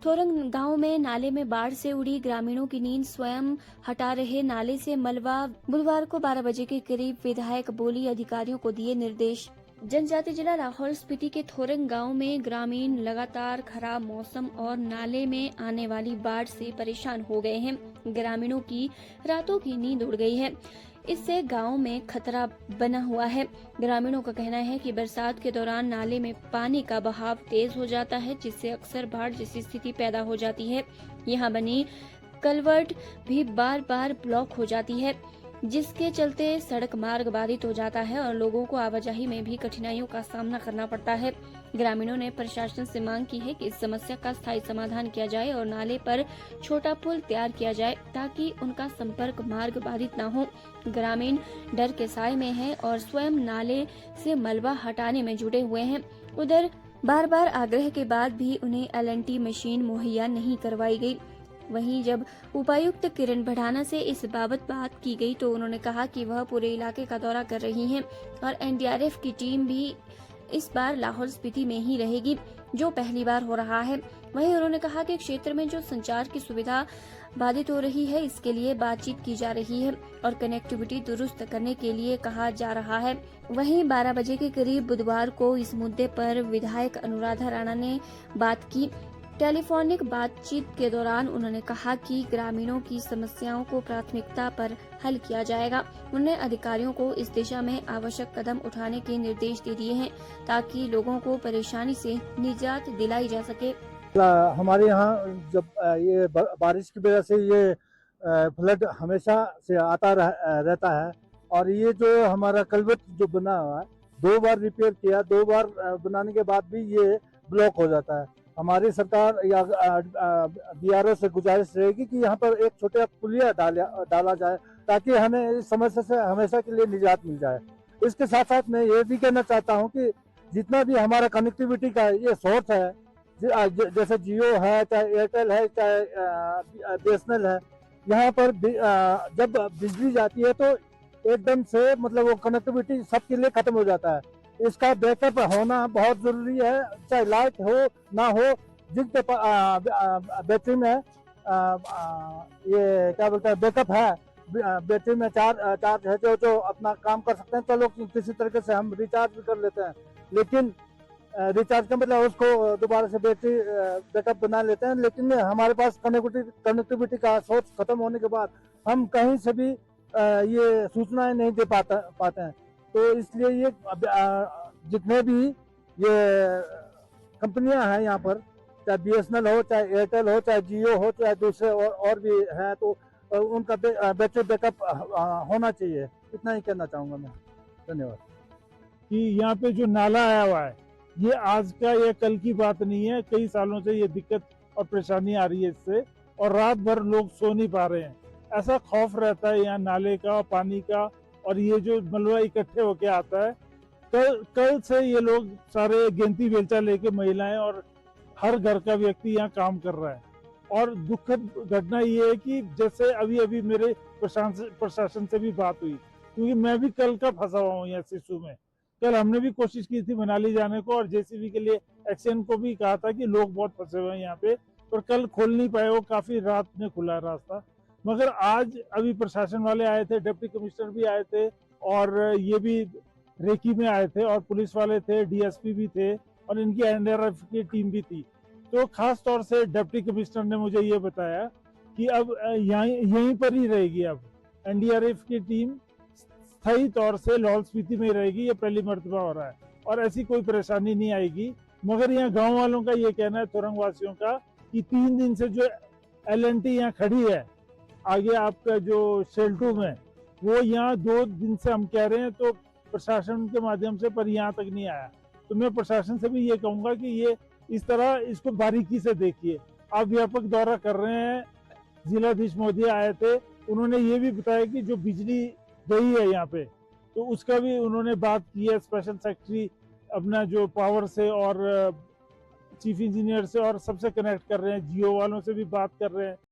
थोरंग गांव में नाले में बाढ़ से उड़ी ग्रामीणों की नींद स्वयं हटा रहे नाले से मलबा बुधवार को 12 बजे के करीब विधायक बोली अधिकारियों को दिए निर्देश। जनजातीय जिला लाहौल स्पीति के थोरंग गांव में ग्रामीण लगातार खराब मौसम और नाले में आने वाली बाढ़ से परेशान हो गए हैं। ग्रामीणों की रातों की नींद उड़ गई है। इससे गांव में खतरा बना हुआ है। ग्रामीणों का कहना है कि बरसात के दौरान नाले में पानी का बहाव तेज हो जाता है, जिससे अक्सर बाढ़ जैसी स्थिति पैदा हो जाती है। यहां बनी कलवर्ट भी बार बार ब्लॉक हो जाती है, जिसके चलते सड़क मार्ग बाधित हो जाता है और लोगों को आवाजाही में भी कठिनाइयों का सामना करना पड़ता है। ग्रामीणों ने प्रशासन से मांग की है कि इस समस्या का स्थायी समाधान किया जाए और नाले पर छोटा पुल तैयार किया जाए ताकि उनका संपर्क मार्ग बाधित न हो। ग्रामीण डर के साए में हैं और स्वयं नाले से मलबा हटाने में जुटे हुए हैं। उधर बार बार आग्रह के बाद भी उन्हें LNT मशीन मुहैया नहीं करवाई गई। वहीं जब उपायुक्त किरण बढ़ाना से इस बाबत बात की गई तो उन्होंने कहा कि वह पूरे इलाके का दौरा कर रही हैं और NDRF की टीम भी इस बार लाहौल स्पीति में ही रहेगी, जो पहली बार हो रहा है। वहीं उन्होंने कहा कि क्षेत्र में जो संचार की सुविधा बाधित हो रही है, इसके लिए बातचीत की जा रही है और कनेक्टिविटी दुरुस्त करने के लिए कहा जा रहा है। वहीं 12 बजे के करीब बुधवार को इस मुद्दे पर विधायक अनुराधा राणा ने बात की। टेलीफोनिक बातचीत के दौरान उन्होंने कहा कि ग्रामीणों की समस्याओं को प्राथमिकता पर हल किया जाएगा। उन्होंने अधिकारियों को इस दिशा में आवश्यक कदम उठाने के निर्देश दे दिए हैं ताकि लोगों को परेशानी से निजात दिलाई जा सके। हमारे यहाँ जब ये बारिश की वजह से ये फ्लड हमेशा से आता रहता है और ये जो हमारा कल्वर्ट जो बना हुआ है 2 बार रिपेयर किया, 2 बार बनाने के बाद भी ये ब्लॉक हो जाता है। हमारी सरकार या BRO से गुजारिश रहेगी कि यहाँ पर एक छोटा पुलिया डाला जाए ताकि हमें इस समस्या से हमेशा के लिए निजात मिल जाए। इसके साथ साथ मैं ये भी कहना चाहता हूँ कि जितना भी हमारा कनेक्टिविटी का ये सोर्स है, जैसे जियो है, चाहे एयरटेल है, चाहे BSNL है, यहाँ पर जब बिजली जाती है तो एकदम से मतलब वो कनेक्टिविटी सबके लिए खत्म हो जाता है। इसका बैकअप होना बहुत जरूरी है, चाहे लाइट हो ना हो। जिनके बैटरी में ये क्या बोलते हैं बैकअप है, बैटरी में चार्ज है जो अपना काम कर सकते हैं, चलो किसी तरीके से हम रिचार्ज भी कर लेते हैं। लेकिन रिचार्ज का मतलब उसको दोबारा से बैटरी बैकअप बना लेते हैं। लेकिन हमारे पास कनेक्टिविटी का सोर्स खत्म होने के बाद हम कहीं से भी ये सूचनाएं नहीं दे पाते हैं। तो इसलिए ये जितने भी ये कंपनियां हैं यहाँ पर, चाहे BSNL हो, चाहे एयरटेल हो, चाहे जियो हो, चाहे दूसरे और भी हैं, तो उनका बैटरी बैकअप होना चाहिए। इतना ही कहना चाहूँगा मैं। धन्यवाद। कि यहाँ पे जो नाला आया हुआ है ये आज का या कल की बात नहीं है, कई सालों से ये दिक्कत और परेशानी आ रही है इससे, और रात भर लोग सो नहीं पा रहे हैं। ऐसा खौफ रहता है यहाँ नाले का, पानी का, और ये जो मलबा इकट्ठे होके आता है। कल से ये लोग सारे गेंती बेलचा लेके महिलाएं और हर घर का व्यक्ति यहाँ काम कर रहा है। और दुखद घटना ये है कि जैसे अभी मेरे प्रशासन से भी बात हुई, क्योंकि मैं भी कल का फंसा हुआ हूँ यहाँ सिस्सू में। कल हमने भी कोशिश की थी मनाली जाने को और JCB के लिए एक्शन को भी कहा था कि लोग बहुत फंसे हुए हैं यहाँ पे, पर कल खोल नहीं पाए, वो काफी रात में खुला रास्ता। मगर आज अभी प्रशासन वाले आए थे, डिप्टी कमिश्नर भी आए थे और ये भी रेकी में आए थे और पुलिस वाले थे, DSP भी थे और इनकी NDRF की टीम भी थी। तो खास तौर से डिप्टी कमिश्नर ने मुझे ये बताया कि अब यहीं पर ही रहेगी। अब NDRF की टीम स्थायी तौर से लाहौल स्पीति में रहेगी, ये पहली मर्तबा हो रहा है और ऐसी कोई परेशानी नहीं आएगी। मगर यहाँ गांव वालों का ये कहना है, थोरंग वासियों का, कि 3 दिन से जो LNT यहाँ खड़ी है आगे आपका जो शेल्टू में, वो यहाँ 2 दिन से हम कह रहे हैं तो प्रशासन के माध्यम से, पर यहाँ तक नहीं आया। तो मैं प्रशासन से भी ये कहूँगा कि ये इस तरह इसको बारीकी से देखिए। आप व्यापक दौरा कर रहे हैं, जिलाधीश महोदय आए थे, उन्होंने ये भी बताया कि जो बिजली गई है यहाँ पे तो उसका भी उन्होंने बात की है स्पेशल सेक्रेटरी अपना जो पावर से और चीफ इंजीनियर से, और सबसे कनेक्ट कर रहे हैं, जियो वालों से भी बात कर रहे हैं।